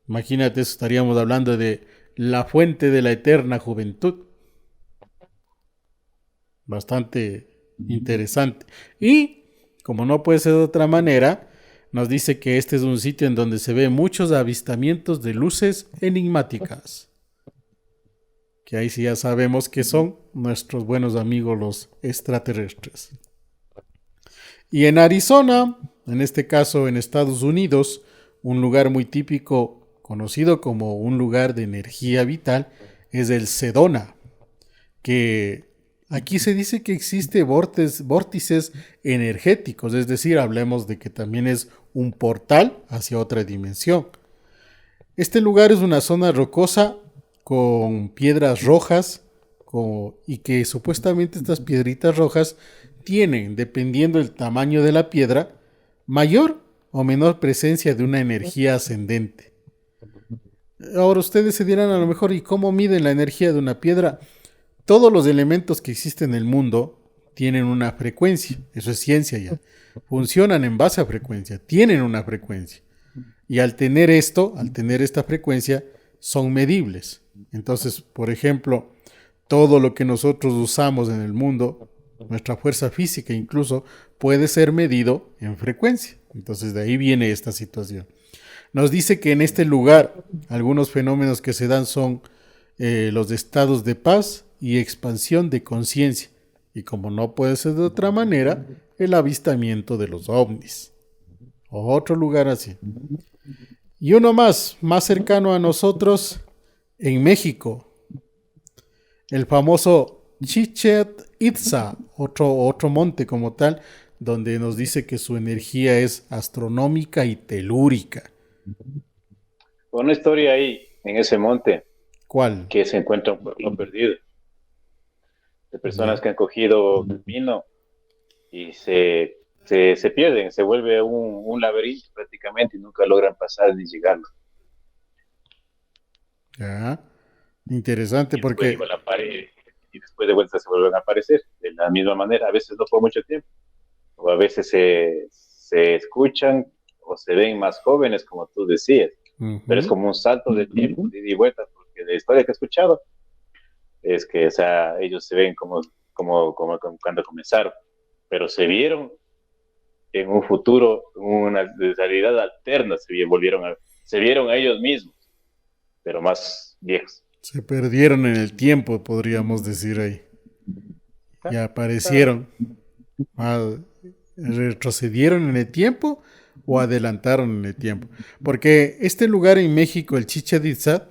Imagínate, eso estaríamos hablando de la fuente de la eterna juventud. Bastante interesante. Y, como no puede ser de otra manera, nos dice que este es un sitio en donde se ven muchos avistamientos de luces enigmáticas. Que ahí sí ya sabemos que son nuestros buenos amigos los extraterrestres. Y en Arizona, en este caso en Estados Unidos, un lugar muy típico, conocido como un lugar de energía vital, es el Sedona, que aquí se dice que existe vórtices energéticos, es decir, hablemos de que también es un portal hacia otra dimensión. Este lugar es una zona rocosa con piedras rojas y que supuestamente estas piedritas rojas tienen, dependiendo del tamaño de la piedra, mayor o menor presencia de una energía ascendente. Ahora ustedes se dirán a lo mejor, ¿y cómo miden la energía de una piedra? Todos los elementos que existen en el mundo tienen una frecuencia, eso es ciencia ya. Funcionan en base a frecuencia, tienen una frecuencia. Y al tener esta frecuencia, son medibles. Entonces, por ejemplo, todo lo que nosotros usamos en el mundo, nuestra fuerza física incluso, puede ser medido en frecuencia. Entonces, de ahí viene esta situación. Nos dice que en este lugar, algunos fenómenos que se dan son los estados de paz y expansión de conciencia. Y como no puede ser de otra manera, el avistamiento de los ovnis. Otro lugar así. Y uno más cercano a nosotros, en México, el famoso Chichén Itzá, otro monte como tal, donde nos dice que su energía es astronómica y telúrica. Una historia ahí, en ese monte. ¿Cuál? Que se encuentra un pueblo perdido. De personas que han cogido camino y se pierden, se vuelve un laberinto prácticamente y nunca logran pasar ni llegar. Ya, interesante Y porque... y después de vuelta se vuelven a aparecer de la misma manera, a veces no por mucho tiempo, o a veces se escuchan o se ven más jóvenes, como tú decías, pero es como un salto de tiempo, de ida y vuelta, porque la historia que he escuchado es que, o sea, ellos se ven como cuando comenzaron, pero se vieron en un futuro, una realidad alterna, se vieron a ellos mismos, pero más viejos. Se perdieron en el tiempo, podríamos decir ahí. Y aparecieron. ¿Retrocedieron en el tiempo o adelantaron en el tiempo? Porque este lugar en México, el Chichén Itzá,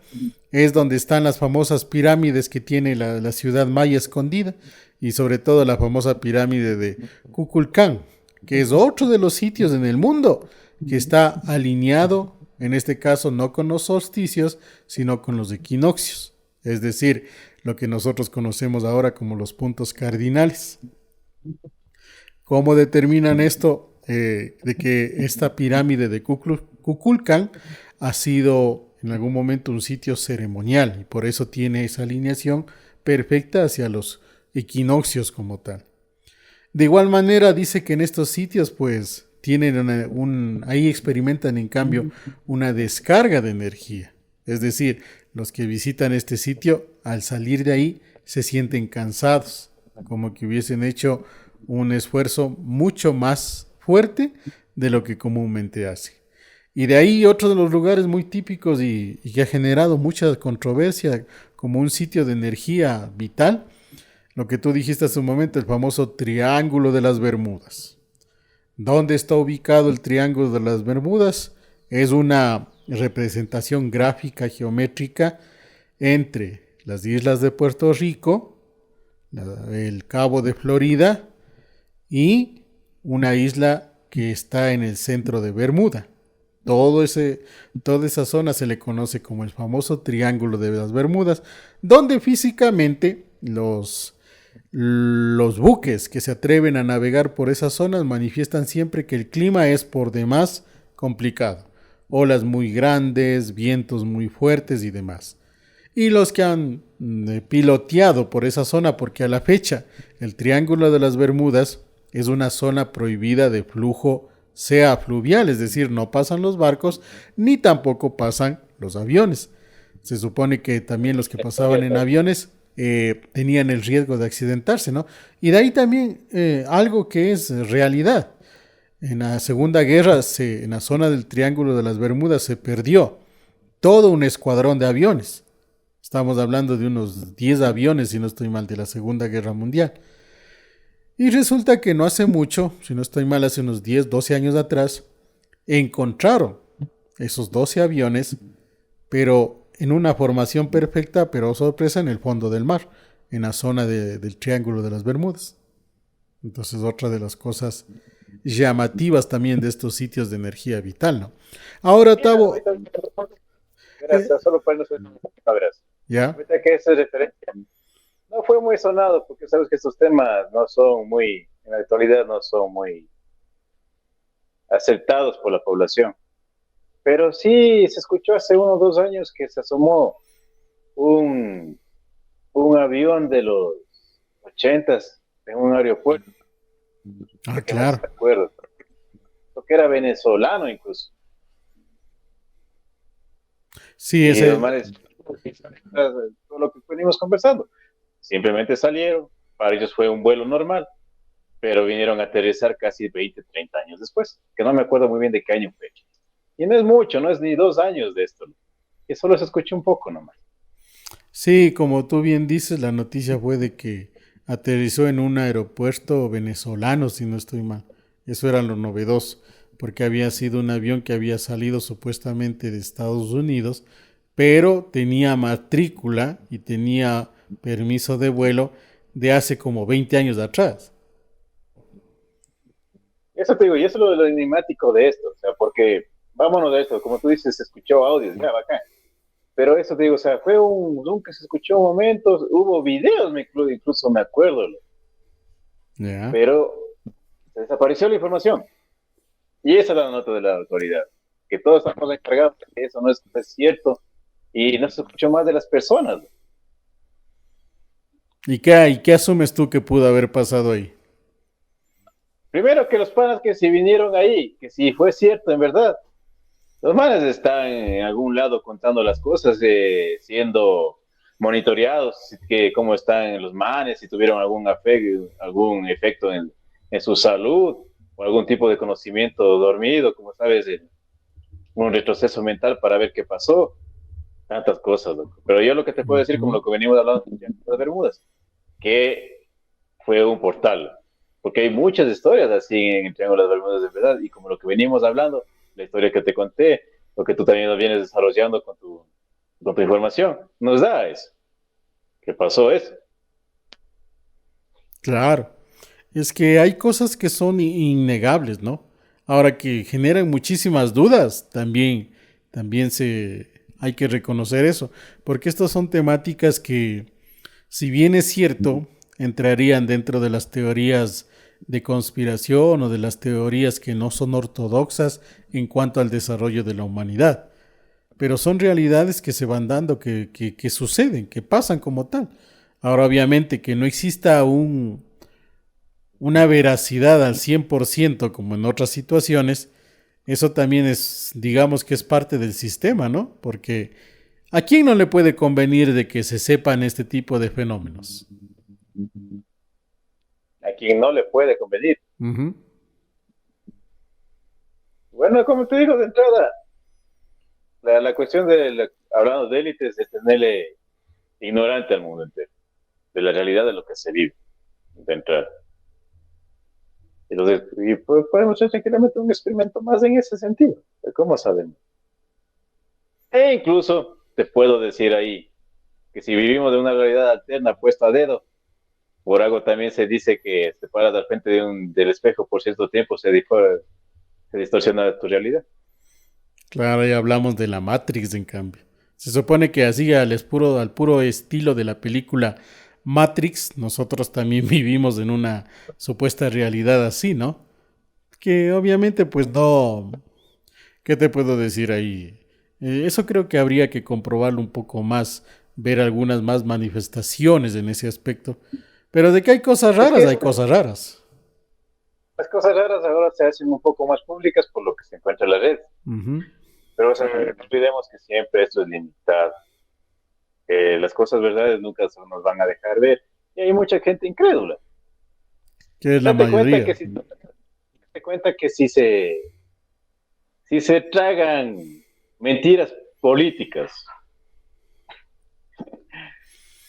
es donde están las famosas pirámides que tiene la ciudad maya escondida. y sobre todo la famosa pirámide de Kukulcán, que es otro de los sitios en el mundo que está alineado, en este caso no con los solsticios, sino con los equinoccios, es decir, lo que nosotros conocemos ahora como los puntos cardinales. ¿Cómo determinan esto? De que esta pirámide de Kukulcán ha sido en algún momento un sitio ceremonial y por eso tiene esa alineación perfecta hacia los equinoccios como tal. De igual manera dice que en estos sitios pues tienen ahí experimentan en cambio una descarga de energía. Es decir, los que visitan este sitio al salir de ahí se sienten cansados, como que hubiesen hecho un esfuerzo mucho más fuerte de lo que comúnmente hace. Y de ahí otro de los lugares muy típicos y que ha generado mucha controversia como un sitio de energía vital, lo que tú dijiste hace un momento, el famoso Triángulo de las Bermudas. ¿Dónde está ubicado el Triángulo de las Bermudas? Es una representación gráfica geométrica entre las islas de Puerto Rico, el Cabo de Florida y una isla que está en el centro de Bermuda. Toda esa zona se le conoce como el famoso Triángulo de las Bermudas, donde físicamente los buques que se atreven a navegar por esas zonas manifiestan siempre que el clima es por demás complicado. Olas muy grandes, vientos muy fuertes y demás. Y los que han piloteado por esa zona, porque a la fecha el Triángulo de las Bermudas es una zona prohibida de flujo sea fluvial, es decir, no pasan los barcos ni tampoco pasan los aviones. Se supone que también los que pasaban en aviones tenían el riesgo de accidentarse, ¿no? Y de ahí también algo que es realidad. En la Segunda Guerra, en la zona del Triángulo de las Bermudas, se perdió todo un escuadrón de aviones. Estamos hablando de unos 10 aviones, si no estoy mal, de la Segunda Guerra Mundial. Y resulta que no hace mucho, si no estoy mal, hace unos 10, 12 años atrás, encontraron esos 12 aviones, pero en una formación perfecta, pero sorpresa, en el fondo del mar, en la zona del Triángulo de las Bermudas. Entonces, otra de las cosas llamativas también de estos sitios de energía vital, ¿no? Ahora, Tavo... Gracias, solo para no ser palabras. ¿Ya? Ahorita que esa referencia no fue muy sonado, porque sabes que estos temas no son muy, en la actualidad no son muy aceptados por la población. Pero sí se escuchó hace 1 o 2 años que se asomó un, un avión de los 80 en un aeropuerto. Ah, Que no claro. se acuerda. Creo que era venezolano incluso. Sí, Y los ese... manes, todo lo que venimos conversando, simplemente salieron, para ellos fue un vuelo normal, pero vinieron a aterrizar casi 20, 30 años después, que no me acuerdo muy bien de qué año fue. Y no es mucho, no es ni 2 años de esto, que solo se escucha un poco nomás. Sí, como tú bien dices, la noticia fue de que aterrizó en un aeropuerto venezolano, si no estoy mal. Eso era lo novedoso, porque había sido un avión que había salido supuestamente de Estados Unidos, pero tenía matrícula y tenía permiso de vuelo de hace como 20 años atrás. Eso te digo, y eso es lo enigmático de esto, o sea, porque vámonos de esto, como tú dices, se escuchó audio, ya, bacán. Pero eso te digo, o sea, fue un zoom que se escuchó momentos, hubo videos, incluso me acuerdo, Ya. pero se desapareció la información. Y esa es la nota de la autoridad, que todos estamos encargados de que eso no es cierto y no se escuchó más de las personas. ¿Y qué asumes tú que pudo haber pasado ahí? Primero que los panas que si vinieron ahí, que si fue cierto en verdad, los manes están en algún lado contando las cosas, siendo monitoreados, que cómo están los manes, si tuvieron algún efecto en su salud o algún tipo de conocimiento dormido, como sabes, un retroceso mental para ver qué pasó, tantas cosas, loco. Pero yo lo que te puedo decir, como Ujú. lo que venimos hablando de las Bermudas, que fue un portal, porque hay muchas historias así en el Triángulo de las Bermudas de verdad, y como lo que venimos hablando, la historia que te conté, lo que tú también nos vienes desarrollando con tu información, nos da eso, que pasó eso. Claro, es que hay cosas que son innegables, ¿no? Ahora que generan muchísimas dudas, también hay que reconocer eso, porque estas son temáticas que, si bien es cierto, entrarían dentro de las teorías de conspiración o de las teorías que no son ortodoxas en cuanto al desarrollo de la humanidad, pero son realidades que se van dando, que suceden, que pasan como tal. Ahora, obviamente, que no exista una veracidad al 100% como en otras situaciones, eso también es, digamos que es parte del sistema, ¿no? Porque ¿a quién no le puede convenir de que se sepan este tipo de fenómenos? A quien no le puede convenir. Ujú. Bueno, como te digo de entrada, la cuestión hablando de élites, es tenerle ignorante al mundo entero, de la realidad de lo que se vive de entrada. Y pues, podemos hacer tranquilamente un experimento más en ese sentido, de cómo sabemos. E incluso te puedo decir ahí que si vivimos de una realidad alterna puesta a dedo, por algo también se dice que te paras al frente del espejo por cierto tiempo, se distorsiona tu realidad. Claro, ya hablamos de la Matrix, en cambio. Se supone que así al puro estilo de la película Matrix, nosotros también vivimos en una supuesta realidad así, ¿no? Que obviamente pues no, ¿qué te puedo decir ahí? Eso creo que habría que comprobarlo un poco más, ver algunas más manifestaciones en ese aspecto. Pero de que hay cosas Es raras, que hay cosas raras. las cosas raras ahora se hacen un poco más públicas por lo que se encuentra en la red. Ujú. Pero o sea, no olvidemos que siempre esto es limitado. Las cosas verdades nunca se nos van a dejar ver. Y hay mucha gente incrédula. Que es la Date cuenta mayoría. que si se tragan mentiras políticas,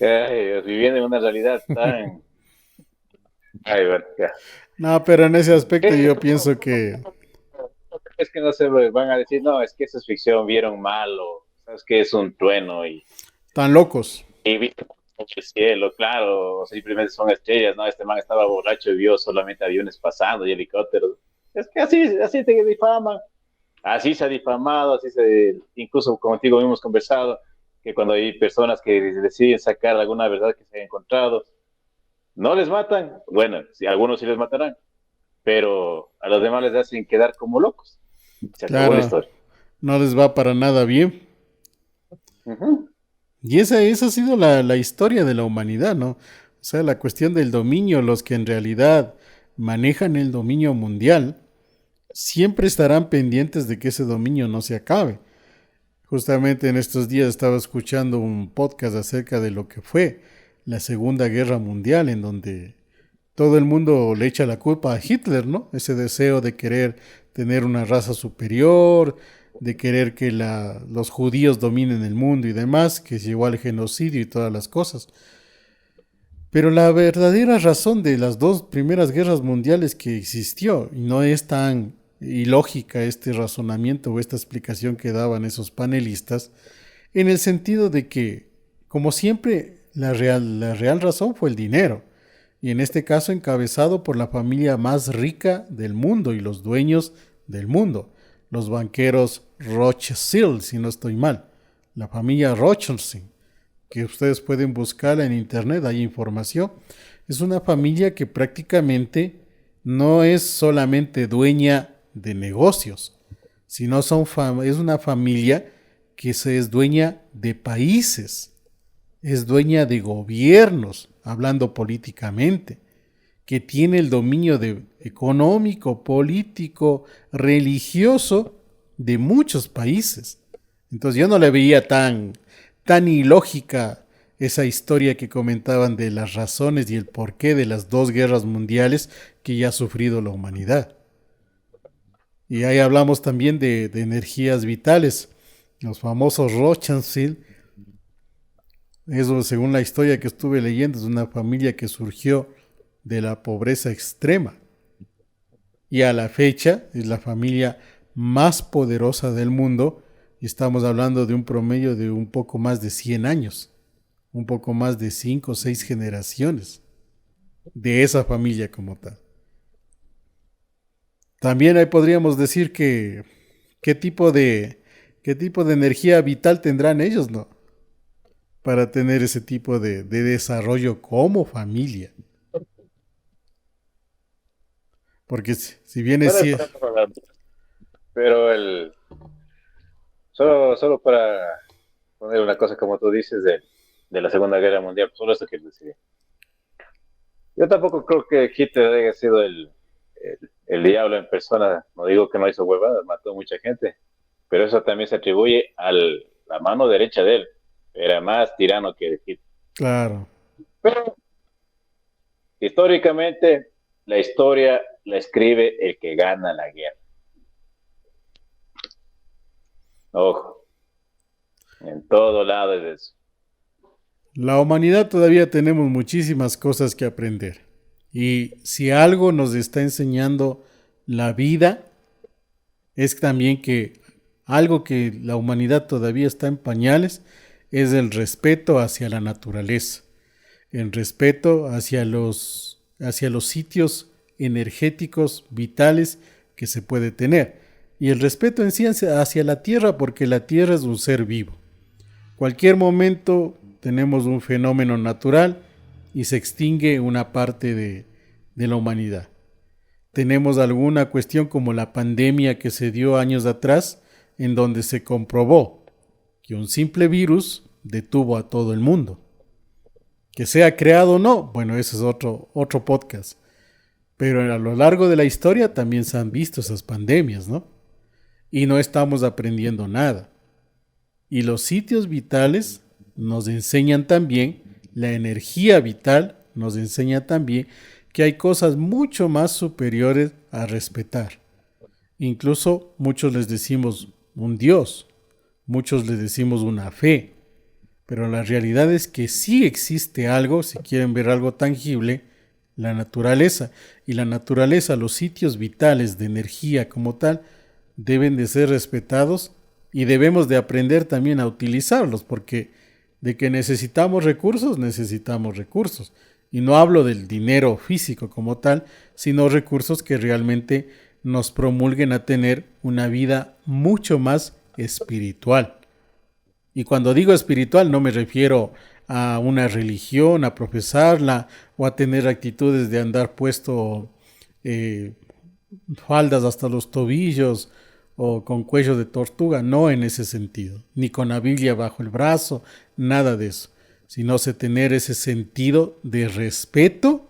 ay, Dios, viviendo en una realidad tan... Ay, bueno, ya. No, pero en ese aspecto ¿Qué? yo pienso que Es que no se van a decir, no, es que eso es ficción, vieron mal, o sabes que es un trueno tan locos. y viste el cielo, claro, o simplemente son estrellas, ¿no? Este man estaba borracho y vio solamente aviones pasando y helicópteros. Es que así te difaman. Así se ha difamado, incluso contigo hemos conversado, que cuando hay personas que deciden sacar alguna verdad que se ha encontrado, no les matan, bueno, sí, algunos sí les matarán, pero a los demás les hacen quedar como locos. Se acabó la Claro, historia. no les va para nada bien. Ujú. Y esa ha sido la historia de la humanidad, ¿no? O sea, la cuestión del dominio, los que en realidad manejan el dominio mundial, siempre estarán pendientes de que ese dominio no se acabe. Justamente en estos días estaba escuchando un podcast acerca de lo que fue la Segunda Guerra Mundial, en donde todo el mundo le echa la culpa a Hitler, ¿no? Ese deseo de querer tener una raza superior, de querer que los judíos dominen el mundo y demás, que llevó al genocidio y todas las cosas. Pero la verdadera razón de las dos primeras guerras mundiales que existió, y no es tan ilógica este razonamiento o esta explicación que daban esos panelistas, en el sentido de que, como siempre, la real razón fue el dinero, y en este caso encabezado por la familia más rica del mundo y los dueños del mundo, los banqueros Rothschild, si no estoy mal, la familia Rothschild, que ustedes pueden buscarla en internet, hay información. Es una familia que prácticamente no es solamente dueña de negocios, sino es una familia que se es dueña de países, es dueña de gobiernos, hablando políticamente, que tiene el dominio económico, político, religioso de muchos países. Entonces yo no le veía tan ilógica esa historia que comentaban de las razones y el porqué de las dos guerras mundiales que ya ha sufrido la humanidad. Y ahí hablamos también de energías vitales, los famosos Rothschild. Eso, según la historia que estuve leyendo, es una familia que surgió de la pobreza extrema y a la fecha es la familia más poderosa del mundo y estamos hablando de un promedio de un poco más de 100 años, un poco más de 5 o 6 generaciones. de esa familia como tal. También ahí podríamos decir que qué tipo de energía vital tendrán ellos, ¿no? Para tener ese tipo de desarrollo como familia. Porque si bien es Bueno, hay cierto, para hablar, pero solo para poner una cosa como tú dices de la Segunda Guerra Mundial, solo esto quiero decir. Yo tampoco creo que Hitler haya sido el diablo en persona. No digo que no hizo huevadas, mató mucha gente, pero eso también se atribuye a la mano derecha de él. Era más tirano que Hitler. claro. Pero históricamente, la historia la escribe el que gana la guerra. Ojo, en todo lado es eso. La humanidad todavía tenemos muchísimas cosas que aprender. Y si algo nos está enseñando la vida, es también que algo que la humanidad todavía está en pañales es el respeto hacia la naturaleza, el respeto hacia los sitios energéticos vitales que se puede tener. Y el respeto en sí hacia la tierra, porque la tierra es un ser vivo. Cualquier momento tenemos un fenómeno natural y se extingue una parte de la humanidad. Tenemos alguna cuestión como la pandemia que se dio años atrás, en donde se comprobó que un simple virus detuvo a todo el mundo. Que sea creado o no, bueno, ese es otro podcast. Pero a lo largo de la historia también se han visto esas pandemias, ¿no? Y no estamos aprendiendo nada. Y los sitios vitales nos enseñan también, la energía vital nos enseña también que hay cosas mucho más superiores a respetar. Incluso muchos les decimos un Dios, muchos les decimos una fe, pero la realidad es que sí existe algo, si quieren ver algo tangible, la naturaleza. Y la naturaleza, los sitios vitales de energía como tal, deben de ser respetados y debemos de aprender también a utilizarlos, porque de que necesitamos recursos, necesitamos recursos. Y no hablo del dinero físico como tal, sino recursos que realmente nos promulguen a tener una vida mucho más espiritual. Y cuando digo espiritual no me refiero a una religión, a profesarla o a tener actitudes de andar puesto eh, faldas hasta los tobillos o con cuello de tortuga, no en ese sentido, ni con la Biblia bajo el brazo, nada de eso, sino tener ese sentido de respeto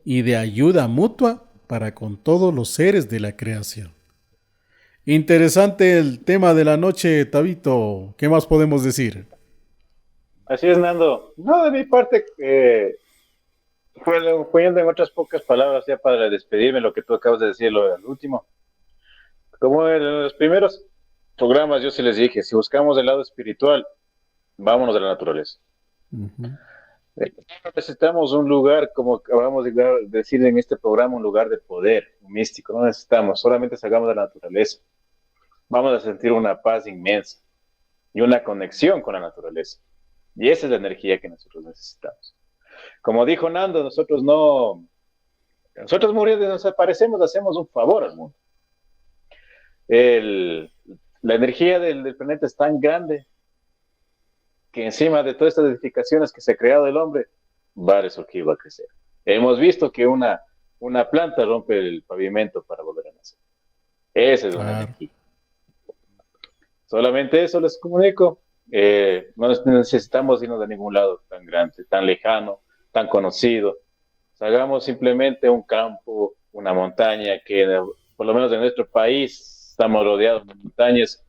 y de ayuda mutua para con todos los seres de la creación. Interesante el tema de la noche, Tabito. ¿Qué más podemos decir? Así es, Nando. No, de mi parte, poniendo en otras pocas palabras ya para despedirme lo que tú acabas de decir, lo del último. Como en los primeros programas yo sí les dije, si buscamos el lado espiritual, vámonos de la naturaleza. Uh-huh. Necesitamos un lugar, como acabamos de decir en este programa, un lugar de poder un místico. No necesitamos, solamente salgamos de la naturaleza. Vamos a sentir una paz inmensa y una conexión con la naturaleza. Y esa es la energía que nosotros necesitamos. Como dijo Nando, nosotros muriendo nos aparecemos, hacemos un favor al mundo. La energía del planeta es tan grande que encima de todas estas edificaciones que se ha creado el hombre, va a resurgir, va a crecer. Hemos visto que una planta rompe el pavimento para volver a nacer. Esa es una Claro. energía. Solamente eso les comunico. No necesitamos irnos de ningún lado tan grande, tan lejano, tan conocido. Hagamos simplemente un campo, una montaña, que por lo menos en nuestro país estamos rodeados de montañas,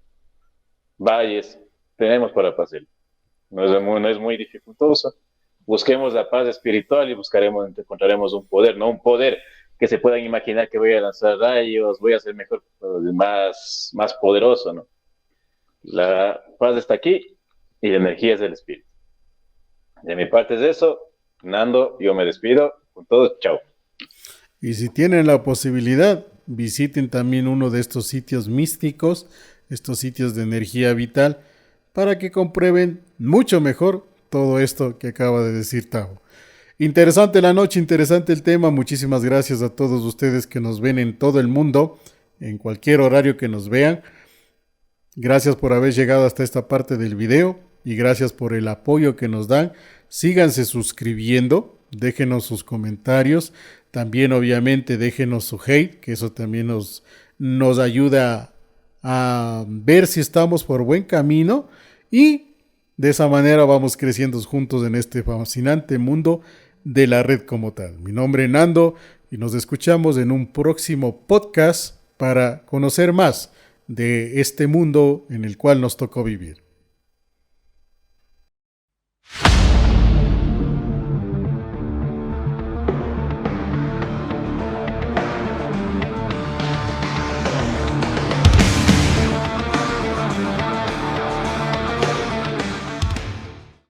valles, tenemos para pasar. No es muy dificultoso. Busquemos la paz espiritual y encontraremos un poder, no un poder que se puedan imaginar que voy a lanzar rayos, voy a ser mejor, más poderoso, ¿no? La paz está aquí y la energía es del espíritu. De mi parte es eso. Nando, yo me despido. Con todo, chao. Y si tienen la posibilidad, visiten también uno de estos sitios místicos, estos sitios de energía vital, para que comprueben mucho mejor todo esto que acaba de decir Tavo. Interesante la noche, interesante el tema. Muchísimas gracias a todos ustedes que nos ven en todo el mundo, en cualquier horario que nos vean. Gracias por haber llegado hasta esta parte del video y gracias por el apoyo que nos dan. Síganse suscribiendo, déjenos sus comentarios. También obviamente déjenos su hate, que eso también nos ayuda a ver si estamos por buen camino y de esa manera vamos creciendo juntos en este fascinante mundo de la red como tal. Mi nombre es Nando y nos escuchamos en un próximo podcast para conocer más de este mundo en el cual nos tocó vivir.